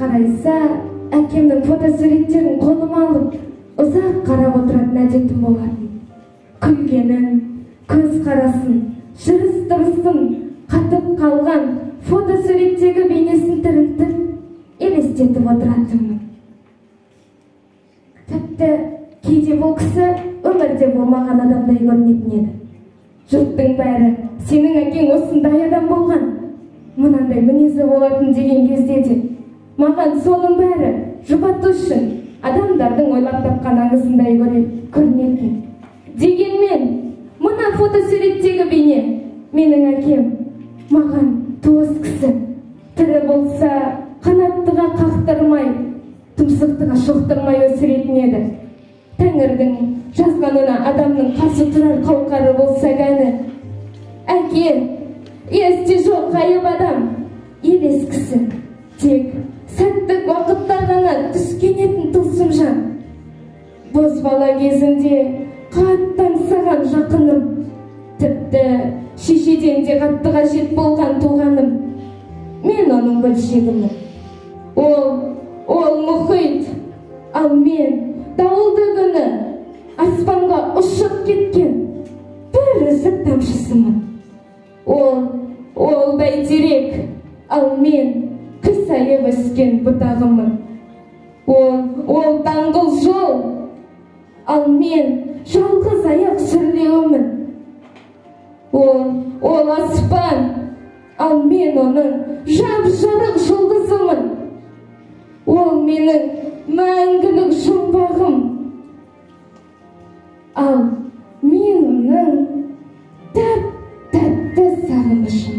қарайса, әкемнің фотосуреттерін қолыма алып, ұзақ қарап отыратын әдетім болатын. Күлгенін, көз қарасын, жүріс-тұрысын қатып қалған фотосуреттегі бейнесін тірілтіп елестетіп отыратынмын. Тіпті кейде бұл кісі өмірде болмаған адамдай көрінетін еді. Жұрттың бәрі сенің әкең осындай адам болған, мынандай мінезі болатын деген кезде де маған соның бәрі жұбату үшін адамдардың ойлап тапқан аңызындай көрінетін. Дегенмен мына фотосуреттегі бейне менің әкем маған туыс кісі, тірі болса қанаттыға қақтырмай, тұмсықтыға шоқтырмай өсіретін еді. Тәңірдің жазғанына адамның қарсы тұрар қауқары болса ғана, әке есте жоқ ғайып адам, елес кісі, тек сәттік уақытта ғана түскенетін тылсым жан. Боз бала кезінде қатты аңсаған жақыным, тіпті шешеден де қатты қажет болған туғаным, мен оның бөлшегімін. Ол мұхит, ал мен дауылды күні аспанға ұшып кеткен бір үзік тамшысымын. Ол бәйтерек, ал мен қисайып өскен бұтағымын. Ол даңғыл жол, ал мен жалғыз аяқ сүрлеуімін. Ол аспан, ал мен оның жап-жарық жұлдызымын. Ол менің мәңгілік жұмбағым, ал мен оның тәп-тәтті сағынышым.